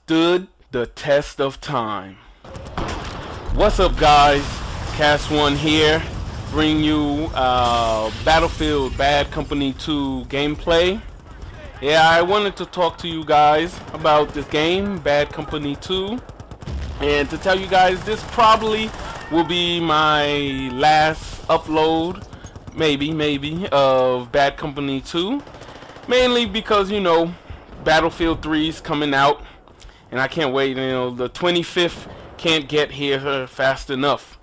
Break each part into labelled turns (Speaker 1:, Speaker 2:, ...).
Speaker 1: stood the test of time. What's up, guys? Cast One here, bring you Battlefield Bad Company 2 gameplay. Yeah, I wanted to talk to you guys about this game, Bad Company 2, and to tell you guys this probably will be my last upload, maybe, of Bad Company 2. Mainly because, you know, Battlefield 3 is coming out, and I can't wait. You know, the 25th can't get here fast enough.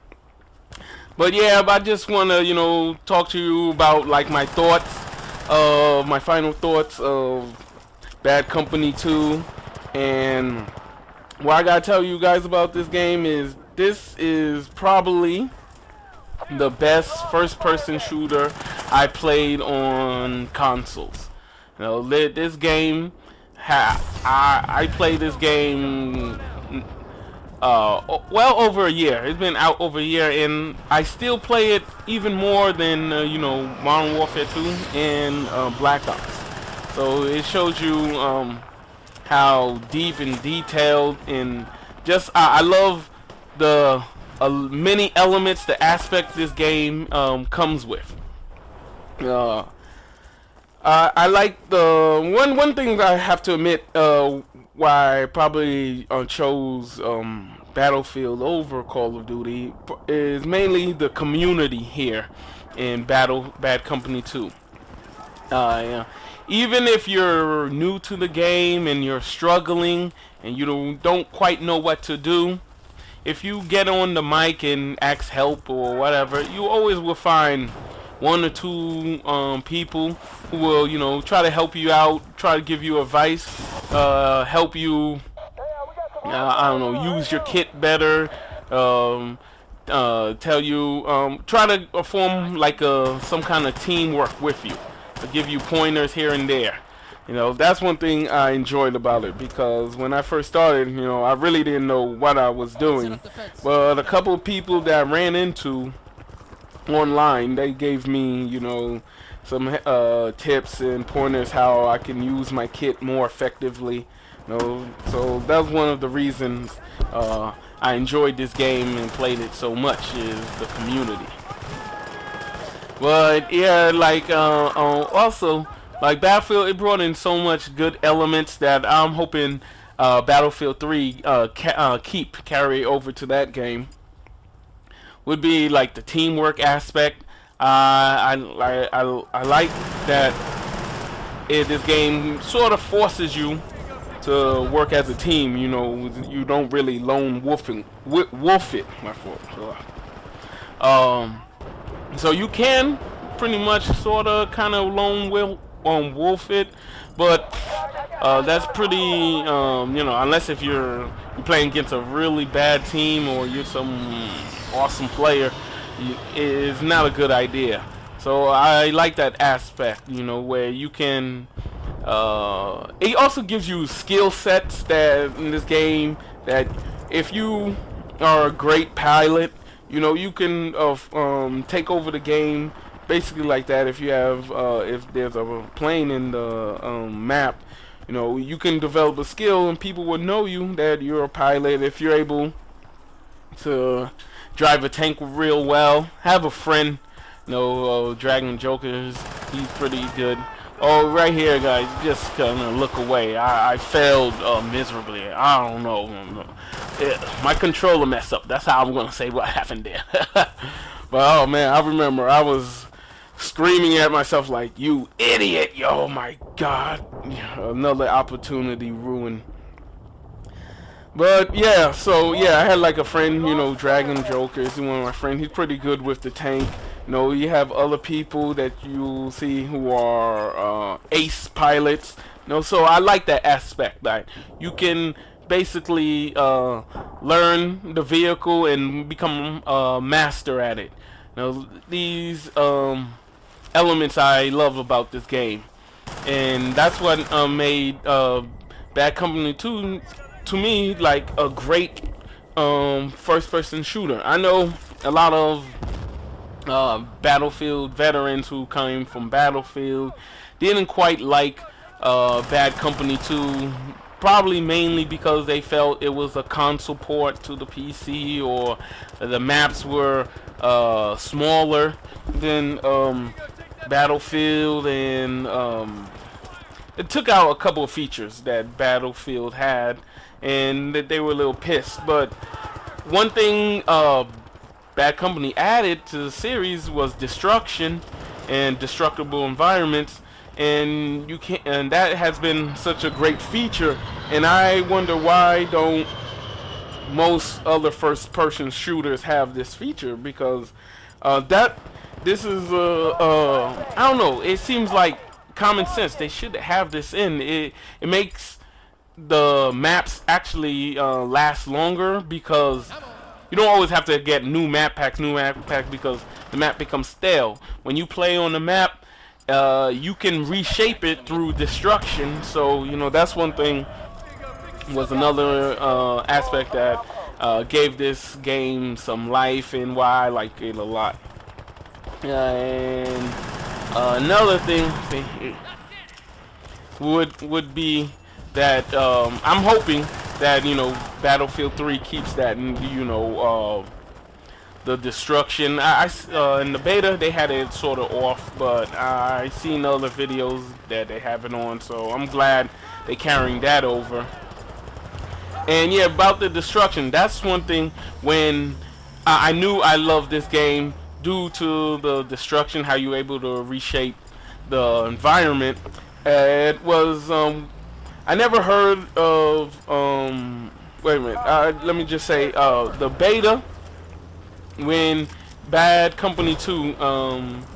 Speaker 1: But yeah, I just want to, you know, talk to you about like my thoughts, my final thoughts of Bad Company 2. And what I gotta tell you guys about this game is this is probably the best first-person shooter I played on consoles. You know, this game, I played this game well over a year. It's been out over a year, and I still play it even more than you know, Modern Warfare 2 and Black Ops. So it shows you how deep and detailed, and just I love the many elements, the aspect this game comes with. I like the one thing I have to admit why I probably chose Battlefield over Call of Duty is mainly the community here in Bad Company 2. Yeah. Even if you're new to the game and you're struggling and you don't quite know what to do, if you get on the mic and ask help or whatever, you always will find one or two people who will, you know, try to help you out, try to give you advice, help you, I don't know, use your kit better, tell you, try to form like some kind of teamwork with you, give you pointers here and there. You know, that's one thing I enjoyed about it, because when I first started, you know, I really didn't know what I was doing. But a couple of people that I ran into online, they gave me, you know, some tips and pointers how I can use my kit more effectively. You know, so that was one of the reasons I enjoyed this game and played it so much, is the community. But yeah, like also, like Battlefield, it brought in so much good elements that I'm hoping Battlefield 3 carry over to that game. Would be like the teamwork aspect. I like that this game sort of forces you to work as a team. You know, you don't really lone wolf it. My fault. So you can pretty much sort of kind of lone wolf it, but that's pretty, you know, unless if you're playing against a really bad team or you're some awesome player, it is not a good idea. So I like that aspect, you know, where you can, it also gives you skill sets that in this game, that if you are a great pilot, you know, you can take over the game basically like that. If you have if there's a plane in the map, you know, you can develop a skill and people will know you that you're a pilot. If you're able to drive a tank real well, have a friend, you know, Dragon Jokers, he's pretty good. Oh, right here, guys, just gonna look away. I failed miserably. I don't know. My controller messed up. That's how I'm gonna say what happened there. But oh man, I remember I was screaming at myself like, "You idiot! Oh my God!" Another opportunity ruined. But yeah, so yeah, I had like a friend, you know, Dragon Jokers, one of my friends. He's pretty good with the tank. You know, you have other people that you see who are ace pilots. You know, so I like that aspect. That you can basically learn the vehicle and become a master at it. You know, these elements I love about this game, and that's what made Bad Company 2 to me like a great first-person shooter. I know a lot of Battlefield veterans who came from Battlefield didn't quite like Bad Company 2 probably mainly because they felt it was a console port to the PC, or the maps were smaller than Battlefield, and it took out a couple of features that Battlefield had, and that they were a little pissed. But one thing Bad Company added to the series was destruction and destructible environments, and and that has been such a great feature. And I wonder, why don't most other first-person shooters have this feature? Because this is I don't know. It seems like common sense. They should have this in. It makes the maps actually last longer, because you don't always have to get new map packs, because the map becomes stale. When you play on the map, you can reshape it through destruction. So, you know, that's one thing, was another aspect that gave this game some life, and why I like it a lot. And another thing would be that I'm hoping that, you know, Battlefield 3 keeps that, you know, the destruction. In the beta they had it sort of off, but I seen other videos that they have it on, so I'm glad they carrying that over. And yeah, about the destruction, that's one thing. When I knew I loved this game due to the destruction, how you were able to reshape the environment. It was I never heard of wait a minute, let me just say, the beta, when Bad Company 2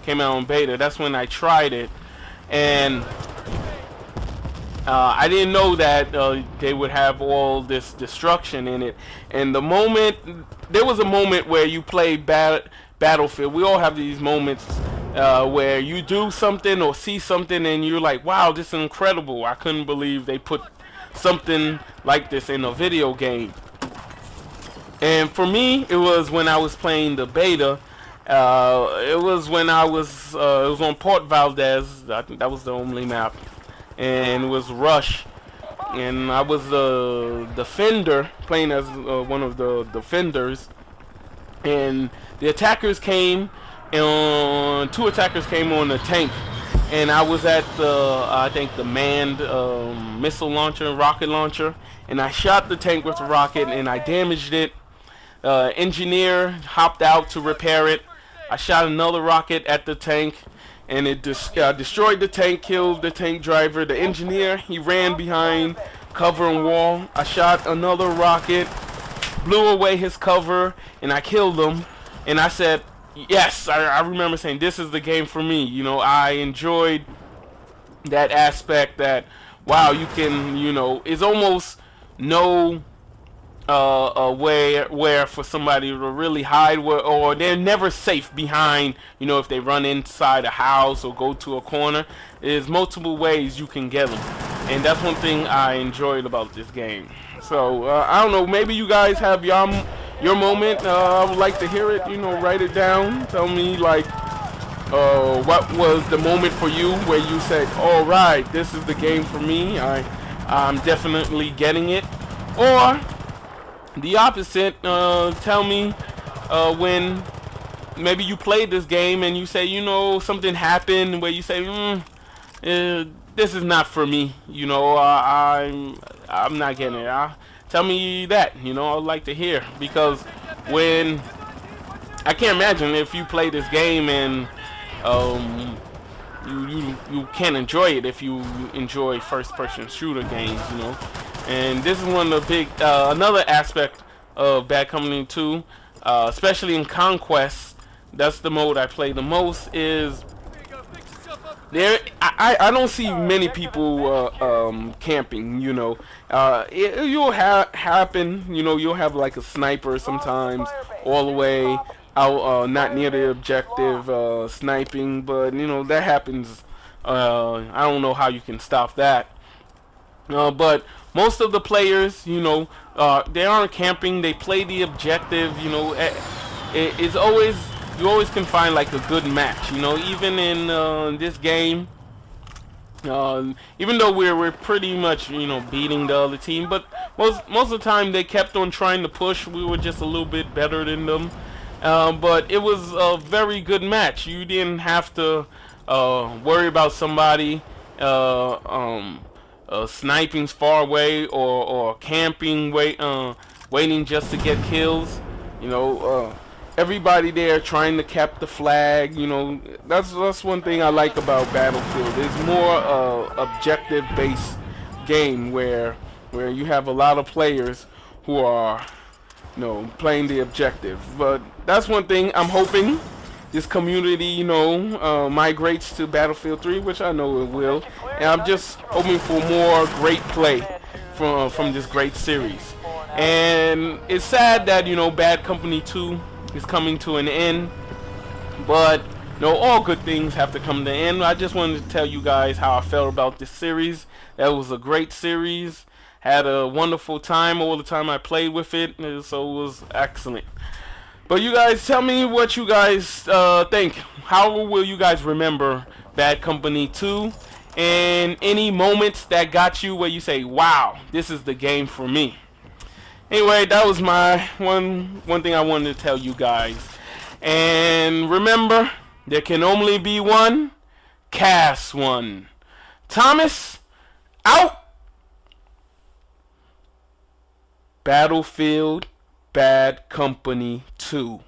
Speaker 1: came out on beta, that's when I tried it, and I didn't know that they would have all this destruction in it. And there was a moment where you play Battlefield. We all have these moments where you do something or see something and you're like, wow, this is incredible. I couldn't believe they put something like this in a video game. And for me, it was when I was playing the beta. It was when it was on Port Valdez. I think that was the only map. And it was Rush. And I was the defender, playing as one of the defenders. And the attackers came, and two attackers came on the tank. And I was at I think the manned missile launcher, rocket launcher. And I shot the tank with the rocket, and I damaged it. Engineer hopped out to repair it. I shot another rocket at the tank, and it destroyed the tank, killed the tank driver. The engineer, he ran behind cover and wall. I shot another rocket, blew away his cover, and I killed him. And I said, yes, I remember saying, this is the game for me. You know, I enjoyed that aspect that, wow, you can, you know, it's almost no a way where for somebody to really hide, or they're never safe behind, you know, if they run inside a house or go to a corner. There's multiple ways you can get them, and that's one thing I enjoyed about this game. So I don't know, maybe you guys have your moment. I would like to hear it. You know, write it down. Tell me, like, what was the moment for you where you said, all right, this is the game for me. I'm definitely getting it. Or the opposite, tell me when maybe you played this game and you say, you know, something happened where you say, this is not for me, you know, I'm not getting it. Tell me that, you know, I'd like to hear, because when I can't imagine if you play this game and you can't enjoy it if you enjoy first-person shooter games, you know. And this is one of the big, another aspect of Bad Company 2, especially in Conquest. That's the mode I play the most. Is there? I don't see many people camping. You know, you'll happen. You know, you'll have like a sniper sometimes, all the way out, not near the objective, sniping. But you know that happens. I don't know how you can stop that. But most of the players, you know, they aren't camping. They play the objective. You know, it's always, you always can find like a good match. You know, even in this game, Even though we're pretty much beating the other team, but most of the time they kept on trying to push. We were just a little bit better than them, but it was a very good match. You didn't have to worry about somebody sniping far away or camping waiting just to get kills. You know, everybody there trying to cap the flag. That's one thing I like about Battlefield. It's more objective based game where you have a lot of players who are playing the objective. But that's one thing I'm hoping this community migrates to Battlefield 3, which I know it will, and I'm just hoping for more great play from this great series. And it's sad that Bad Company 2 is coming to an end, but all good things have to come to an end. I just wanted to tell you guys how I felt about this series. That was a great series. Had a wonderful time all the time I played with it, so it was excellent. But you guys, tell me what you guys think. How will you guys remember Bad Company 2? And any moments that got you where you say, wow, this is the game for me. Anyway, that was my one thing I wanted to tell you guys. And remember, there can only be one cast one. Thomas, out. Battlefield Bad Company 2.